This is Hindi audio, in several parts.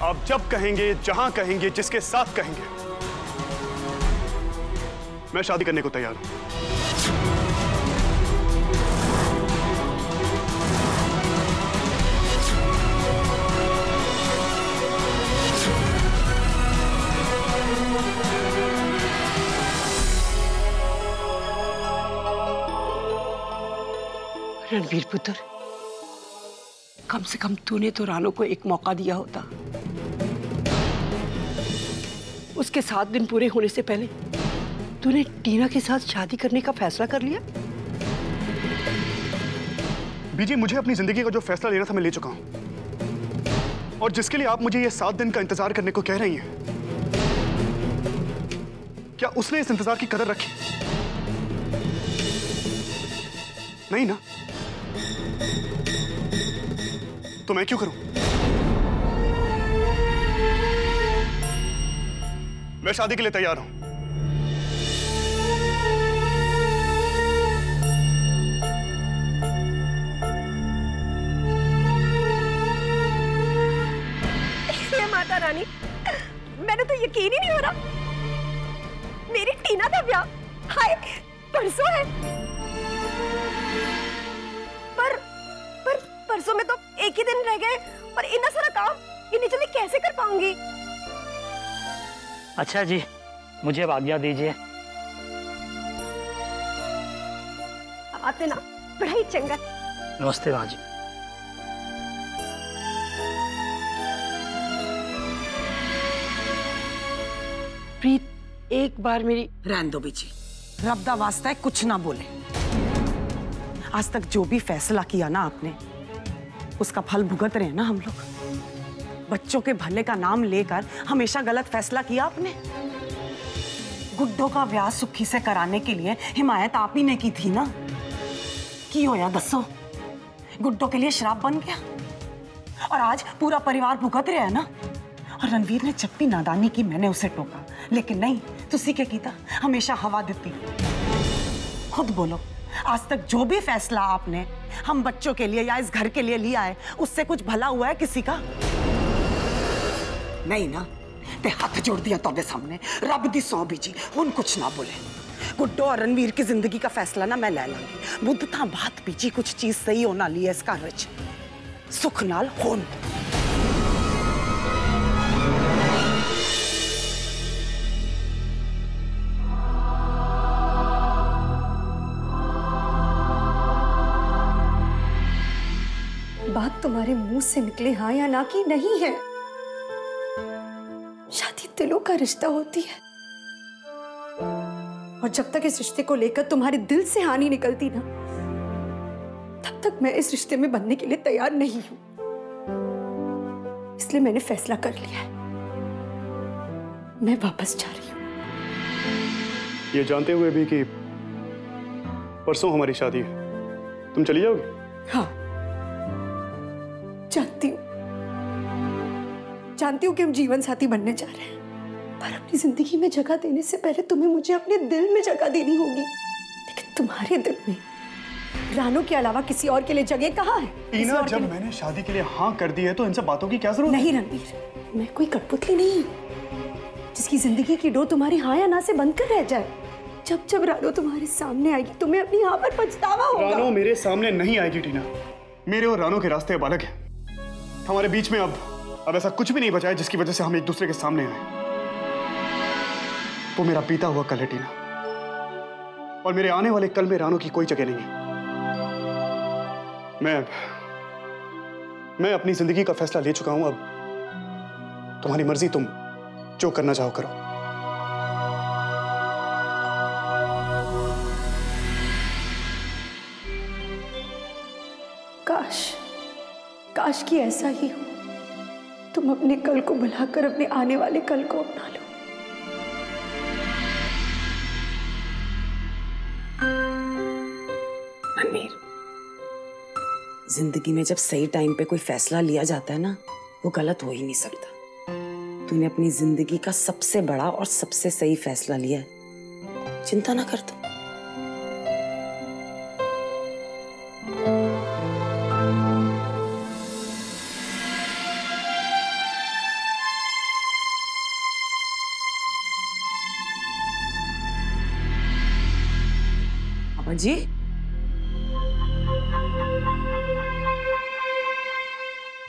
आप जब कहेंगे, जहां कहेंगे, जिसके साथ कहेंगे, मैं शादी करने को तैयार हूं। रणवीर पुत्र, कम से कम तूने तो रानो को एक मौका दिया होता। उसके 7 दिन पूरे होने से पहले तूने टीना के साथ शादी करने का फैसला कर लिया। बीजी, मुझे अपनी जिंदगी का जो फैसला लेना था मैं ले चुका हूं, और जिसके लिए आप मुझे ये 7 दिन का इंतजार करने को कह रही हैं, क्या उसने इस इंतजार की कदर रखी? नहीं ना। तो मैं क्यों करूं? मैं शादी के लिए तैयार हूं। हे माता रानी, मैंने तो यकीन ही नहीं हो रहा, मेरी टीना का ब्याह हाय परसों है। पर परसों में तो एक ही दिन रह गए, और इतना सारा काम इतनी जल्दी कैसे कर पाऊंगी? अच्छा जी, मुझे अब आज्ञा दीजिए। आते ना, बड़ा ही चंगा। नमस्ते माँ जी। प्रीत, एक बार मेरी रहने दो बीजी, रब दा वास्ता है कुछ ना बोले। आज तक जो भी फैसला किया ना आपने, उसका फल भुगत रहे हैं ना हम लोग। बच्चों के भले का नाम लेकर हमेशा गलत फैसला किया आपने। गुड्डो का ब्याह सुखी से कराने के लिए हिमायत आप ही ने की थी ना। की होया दसो, गुड्डो के लिए शराब बन गया, और आज पूरा परिवार भुगत रहा है ना। और रणवीर ने जब भी नादानी की मैंने उसे टोका, लेकिन नहीं, तुसी क्या कीता, हमेशा हवा देती। खुद बोलो, आज तक जो भी फैसला आपने हम बच्चों के लिए या इस घर के लिए लिया है, उससे कुछ भला हुआ है किसी का? नहीं ना। ते हाथ जोड़ दिया तोड़े सामने, रब दी सौ बीजी, हुन कुछ ना बोले। गुड्डो और रणवीर की जिंदगी का फैसला ना मैं ले लांगी। बुद्ध था बात बीजी, कुछ चीज सही होना ली है इस घर विच, सुख नाल होन। बात तुम्हारे मुंह से निकले हाँ या ना की नहीं है। शादी दिलों का रिश्ता होती है, और जब तक इस रिश्ते को लेकर तुम्हारे दिल से हानि निकलती ना, तब तक मैं इस रिश्ते में बनने के लिए तैयार नहीं हूं। इसलिए मैंने फैसला कर लिया है, मैं वापस जा रही हूं। ये जानते हुए भी कि परसों हमारी शादी है, तुम चली जाओगी? हाँ, जानती हूँ कि हम जीवन साथी बनने जा रहे हैं, पर अपनी जिंदगी में जगह देने से पहले तुम्हें मुझे अपने दिल में जगह देनी होगी। लेकिन तुम्हारे दिल में रानो के अलावा किसी और के लिए जगह कहाँ है? टीना, जब मैंने शादी के लिए हाँ कर दी है तो इन सब बातों की क्या जरूरत है? नहीं रणवीर, मैं कोई कठपुतली नहीं हूँ जिसकी जिंदगी की डोर तुम्हारी हाँ या ना से बंद कर रह जाए। जब जब रानो तुम्हारे सामने आएगी, तुम्हें अपनी हाँ पर पछतावा होगा। रानो मेरे सामने नहीं आएगी टीना, मेरे और रानो के रास्ते अब अलग हैं। हमारे बीच में अब ऐसा कुछ भी नहीं बचा है जिसकी वजह से हम एक दूसरे के सामने आए। वो मेरा बीता हुआ कल है टीना, और मेरे आने वाले कल में रानो की कोई जगह नहीं है। मैं अपनी जिंदगी का फैसला ले चुका हूं। अब तुम्हारी मर्जी, तुम जो करना चाहो करो। काश कि ऐसा ही हो, तुम अपने कल को भुलाकर अपने आने वाले कल को अपना लो। रणवीर, जिंदगी में जब सही टाइम पे कोई फैसला लिया जाता है ना, वो गलत हो ही नहीं सकता। तूने अपनी जिंदगी का सबसे बड़ा और सबसे सही फैसला लिया है, चिंता ना कर तू। पापा जी,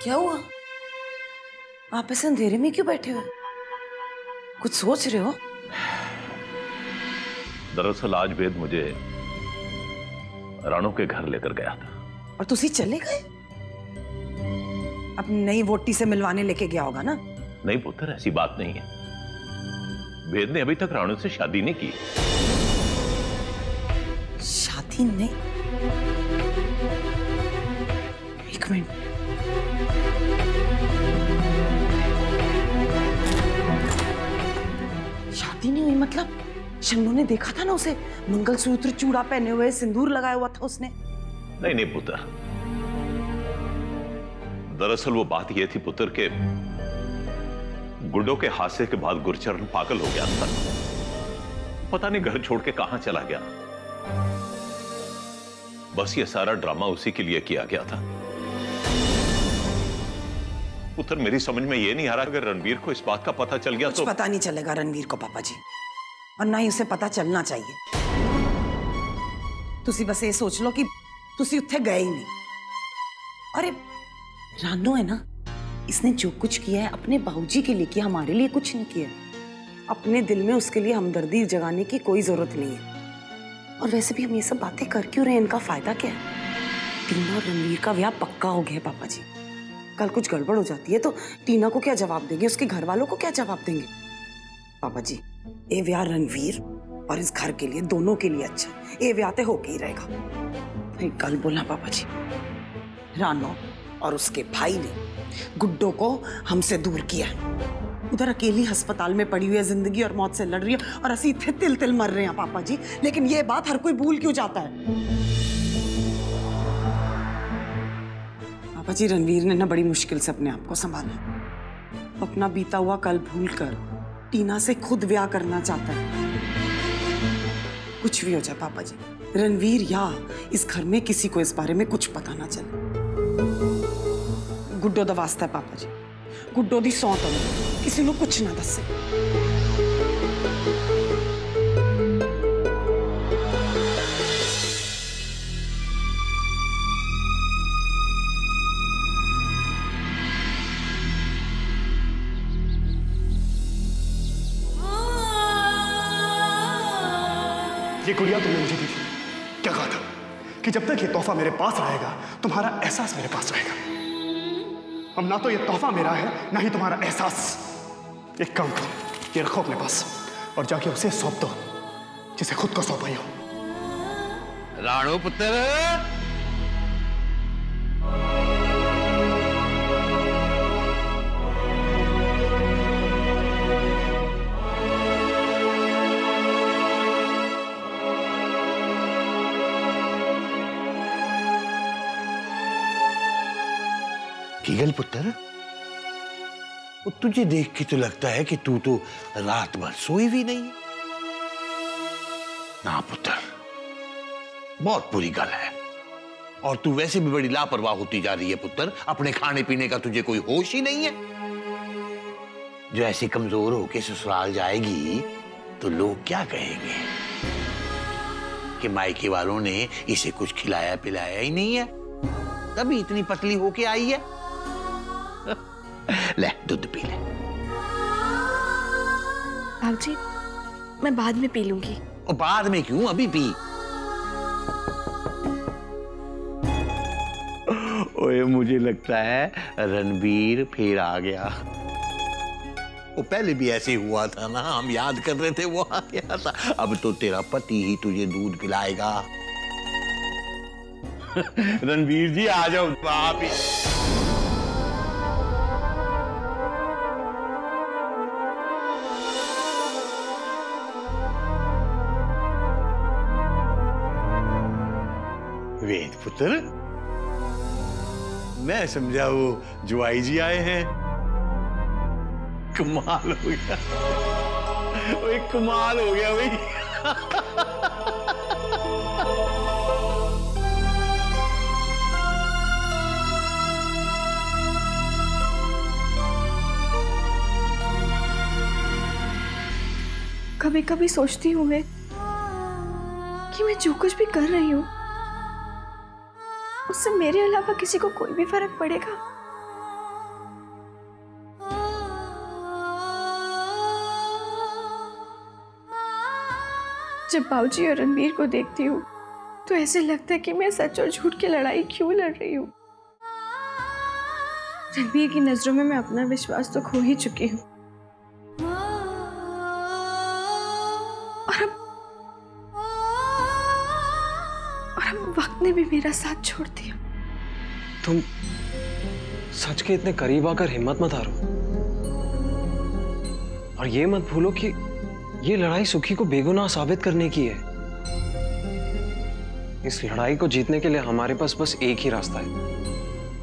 क्या हुआ? आप ऐसे अंधेरे में क्यों बैठे हो? कुछ सोच रहे हो? दरअसल आज वेद मुझे राणू के घर लेकर गया था। और तुसी चले गए? अपनी नई वोटी से मिलवाने लेके गया होगा ना? नहीं पुत्र, ऐसी बात नहीं है। वेद ने अभी तक राणू से शादी नहीं की। शादी नहीं? एक मिनट। शादी नहीं हुई मतलब? शन्नू ने देखा था ना उसे, मंगलसूत्र, चूड़ा पहने हुए, सिंदूर लगाया हुआ था उसने। नहीं नहीं पुत्र, दरअसल वो बात यह थी पुत्र के गुड्डो के हादसे के बाद गुरचरण पागल हो गया था। पता नहीं घर छोड़ के कहां चला गया। बस ये सारा ड्रामा उसी के लिए किया गया था। पुत्र मेरी समझ में ये नहीं आ रहा, अगर रणवीर को इस बात का पता चल गया तो पता नहीं चलेगा रणवीर को पापा जी, और ना ही उसे पता चलना चाहिए। तुसी बस ये सोच लो कि तुसी उत्थे गए ही नहीं। अरे रानू है ना, इसने जो कुछ किया है अपने बाबूजी के लिए किया, हमारे लिए कुछ नहीं किया। अपने दिल में उसके लिए हमदर्दी जगाने की कोई जरूरत नहीं है। और वैसे भी हम ये सब बातें कर क्यों रहे हैं? इनका फायदा क्या है? टीना और रणवीर का ब्याह पक्का हो गया पापा जी। कल कुछ गड़बड़ हो जाती है तो टीना को क्या जवाब देंगे, उसके घर वालों को क्या जवाब देंगे? पापा जी, ये ब्याह रणवीर और इस घर के लिए, दोनों के लिए अच्छा है। ये ब्याह तो होके ही रहेगा। कल बोला पापा जी, रानो और उसके भाई ने गुड्डो को हमसे दूर किया। उधर अकेली अस्पताल में पड़ी हुई है, जिंदगी और मौत से लड़ रही है, और असी इतने तिल तिल मर रहे हैं पापा जी। लेकिन ये बात हर कोई भूल क्यों जाता है? पापा जी, रणवीर ने ना बड़ी मुश्किल से अपने आप को संभाला। अपना बीता हुआ कल भूलकर टीना से खुद ब्याह करना चाहता है। कुछ भी हो जाए पापा जी, रणवीर या इस घर में किसी को इस बारे में कुछ पता ना चले। गुड्डो दा वास्ता है पापा जी, गुड्डो दी सौं तो किसी को कुछ ना दसे। ये गुड़िया तुमने मुझे दी थी। क्या कहा था कि जब तक ये तोहफा मेरे पास रहेगा तुम्हारा एहसास मेरे पास रहेगा। अब ना तो ये तोहफा मेरा है, ना ही तुम्हारा एहसास। एक काम करो, ये रखो अपने पास और जाके उसे सौंप दो जिसे खुद को सौंपाई हो। राणू पुत्र, कीगल पुत्र, तुझे देख के तो लगता है कि तू तो रात भर सोई भी नहीं है। ना पुत्र, बहुत बुरी गल है। और तू वैसे भी बड़ी लापरवाह होती जा रही है पुत्र। अपने खाने पीने का तुझे कोई होश ही नहीं है। जो ऐसे कमजोर होके ससुराल जाएगी तो लोग क्या कहेंगे कि मायके वालों ने इसे कुछ खिलाया पिलाया ही नहीं है, तभी इतनी पतली होके आई है। ले दूध पी ले। बाबूजी, मैं बाद में पी लूंगी। और बाद में क्यों, अभी पी। ओए, मुझे लगता है रणवीर फिर आ गया। वो पहले भी ऐसे हुआ था ना, हम याद कर रहे थे, वो आ गया था। अब तो तेरा पति ही तुझे दूध पिलाएगा। रणवीर जी आ जाओ आप ही। वेद पुत्र, मैं समझा वो जुआई जी आए हैं। कमाल हो गया, वो कमाल हो गया भाई। कभी कभी सोचती हूँ मैं कि मैं जो कुछ भी कर रही हूँ उससे मेरे अलावा किसी को कोई भी फर्क पड़ेगा? जब बाबूजी और रणबीर को देखती हूँ तो ऐसे लगता है कि मैं सच और झूठ की लड़ाई क्यों लड़ रही हूँ। रणबीर की नजरों में मैं अपना विश्वास तो खो ही चुकी हूँ और अब वक्त ने भी मेरा साथ छोड़ दिया। तुम सच के इतने करीब आकर हिम्मत मत हारो, और ये मत भूलो कि ये लड़ाई सुखी को बेगुनाह साबित करने की है। इस लड़ाई को जीतने के लिए हमारे पास बस एक ही रास्ता है,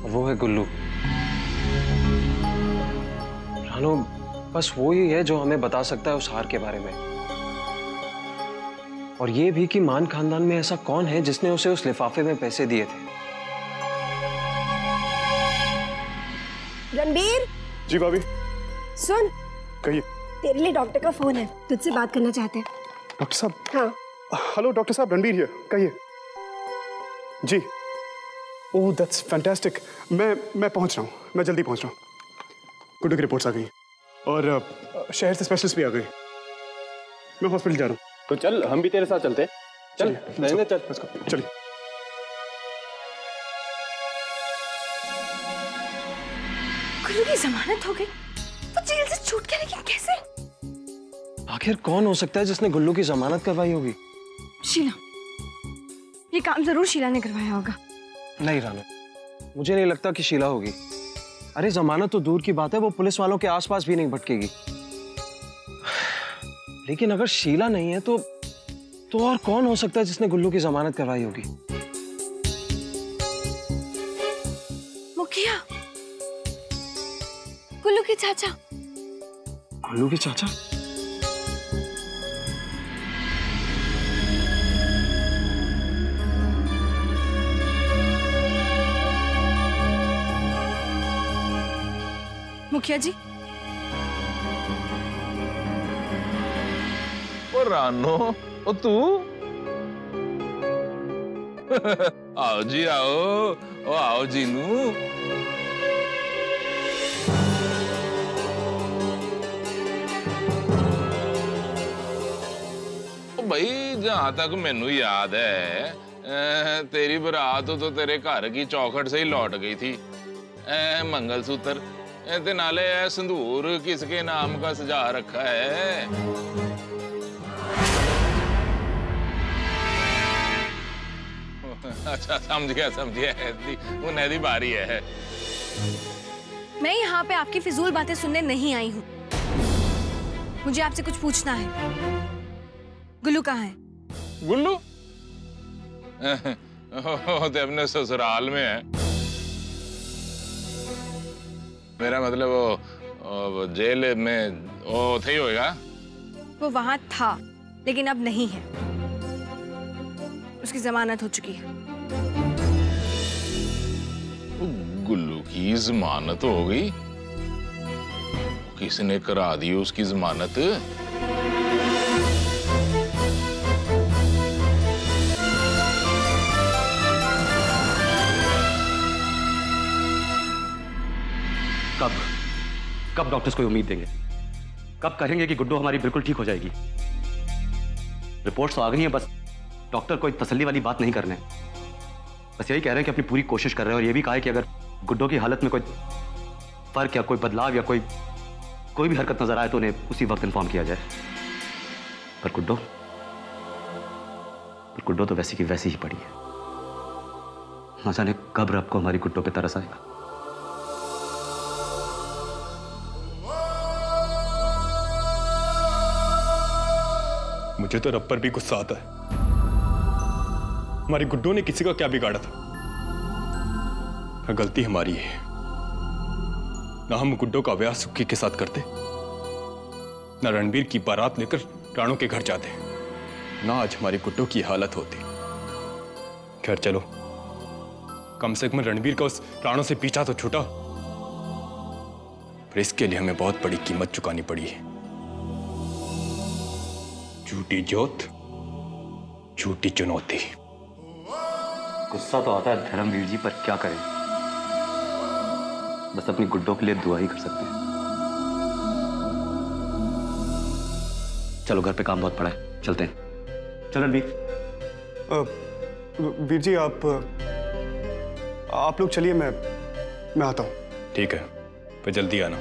और वो है गुल्लू। रानो, बस वो ही है जो हमें बता सकता है उस हार के बारे में, और ये भी कि मान खानदान में ऐसा कौन है जिसने उसे उस लिफाफे में पैसे दिए थे। रणबीर। जी भाभी। सुन, कहिए। तेरे लिए डॉक्टर का फोन है, तुझसे बात करना चाहते हैं। डॉक्टर साहब? हाँ। हेलो डॉक्टर साहब, रणबीर हियर, कहिए। जी। Oh that's fantastic. मैं पहुंच रहा हूँ, मैं जल्दी पहुंच रहा हूँ। गुड्डू की रिपोर्ट्स आ गई और शहर से स्पेशलिस्ट भी आ गए। मैं हॉस्पिटल जा रहा हूँ। तो चल, हम भी तेरे साथ चलते हैं। चल चल चलिए। गुल्लू की जमानत हो गई तो जेल से छूट गया, लेकिन कैसे? आखिर कौन हो सकता है जिसने गुल्लू की जमानत करवाई होगी? शीला। ये काम जरूर शीला ने करवाया होगा। नहीं रानो, मुझे नहीं लगता कि शीला होगी। अरे जमानत तो दूर की बात है, वो पुलिस वालों के आसपास भी नहीं भटकेगी। लेकिन अगर शीला नहीं है तो और कौन हो सकता है जिसने गुल्लू की जमानत करवाई होगी? मुखिया, गुल्लू के चाचा। गुल्लू के चाचा? मुखिया जी। ओ रानो, ओ तू? आओ जी आओ, ओ आओ जीनू। भाई जहां तक मैनू याद है तेरी बारात तो तेरे घर की चौखट से ही लौट गई थी। मंगलसूत्र ते नाले संदूर किसके नाम का सजा रखा है? अच्छा समझ गया उन्हें दी बारी है। मैं यहाँ पे आपकी फिजूल बातें सुनने नहीं आई हूँ। मुझे आपसे कुछ पूछना है। गुल्लू कहाँ है? गुल्लू तो अपने ससुराल में है। मेरा मतलब वो जेल में वो थे ही होगा। वो वहां था लेकिन अब नहीं है, उसकी जमानत हो चुकी है। गुल्लू की जमानत हो गई? किसने करा दी उसकी जमानत? कब डॉक्टर्स को उम्मीद देंगे? कब कहेंगे कि गुड्डू हमारी बिल्कुल ठीक हो जाएगी? रिपोर्ट्स तो आ गई हैं, बस डॉक्टर कोई तसल्ली वाली बात नहीं कर रहे हैं। बस यही कह रहे हैं कि अपनी पूरी कोशिश कर रहे हैं, और ये भी कहा है कि अगर गुड्डू की हालत में कोई फर्क या कोई बदलाव या कोई भी हरकत नजर आए तो उन्हें उसी वक्त इन्फॉर्म किया जाए। पर गुड्डू तो वैसी की वैसी ही पड़ी है। न जाने कब रब को हमारी गुड्डू पे तरस आएगा। मुझे तो रब पर भी गुस्सा आता है। हमारी गुड्डू ने किसी का क्या बिगाड़ा था? गलती हमारी है। ना हम गुड्डू का ब्याह सुखी के साथ करते, ना रणबीर की बारात लेकर राणो के घर जाते, ना आज हमारी गुड्डू की हालत होती। खैर चलो, कम से कम रणबीर का उस राणो से पीछा तो छूटा, पर इसके लिए हमें बहुत बड़ी कीमत चुकानी पड़ी है। झूठी जोत झूठी चुनौती। गुस्सा तो आता है धर्मवीर जी, पर क्या करें, बस अपनी गुड्डों के लिए दुआ ही कर सकते हैं। चलो घर पे काम बहुत पड़ा है, चलते हैं। चलो रणवीर। वीर जी आप लोग चलिए, मैं आता हूँ। ठीक है, फिर जल्दी आना।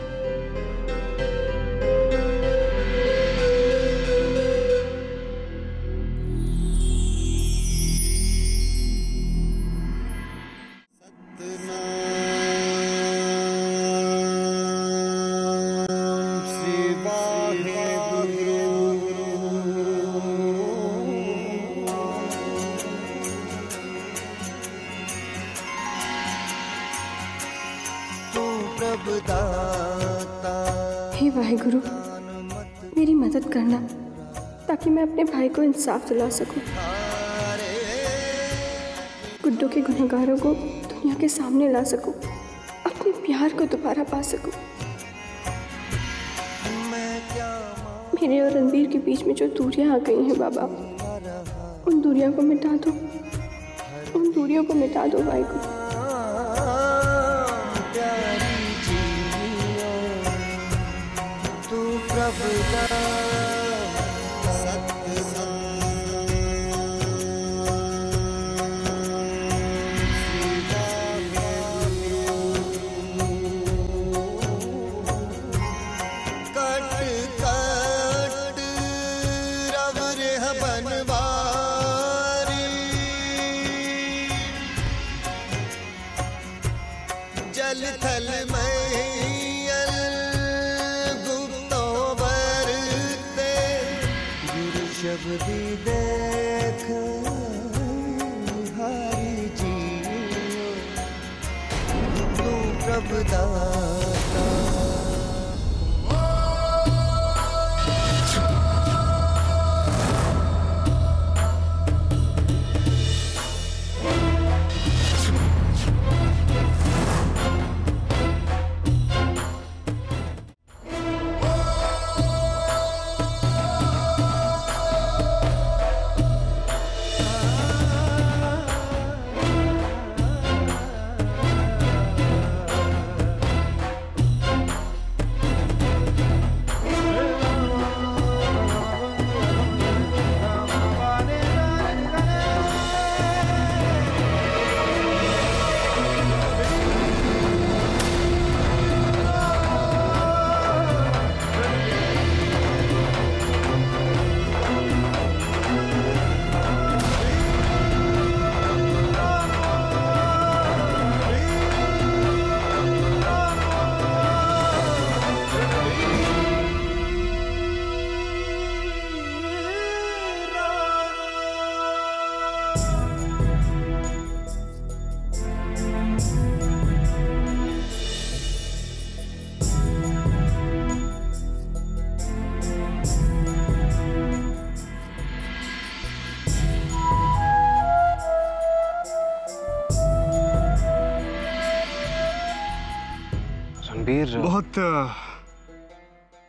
हे वाहिगुरु, मेरी मदद करना ताकि मैं अपने भाई को इंसाफ दिला सकूं, गुड्डों के गुनहगारों को दुनिया के सामने ला सकूं, अपने प्यार को दोबारा पा सकूं। मेरे और रणवीर के बीच में जो दूरियां आ गई हैं बाबा, उन दूरियों को मिटा दो, उन दूरियों को मिटा दो वाहिगुरु। जल थल मैयल गुप्तो बरते गुरु शब्द देख हारी जी तू प्रभुदाता।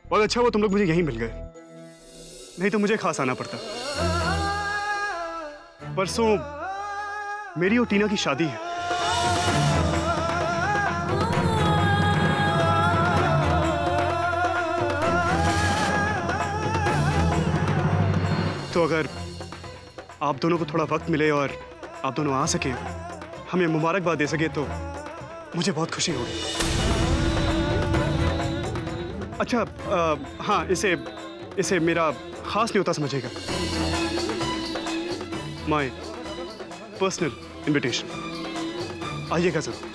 बहुत अच्छा हुआ तुम लोग मुझे यहीं मिल गए, नहीं तो मुझे खास आना पड़ता। परसों मेरी और टीना की शादी है। तो अगर आप दोनों को थोड़ा वक्त मिले और आप दोनों आ सके, हमें मुबारकबाद दे सके, तो मुझे बहुत खुशी होगी। अच्छा हाँ, इसे मेरा खास न्योता समझेगा, माय पर्सनल इनविटेशन। आइएगा जरूर।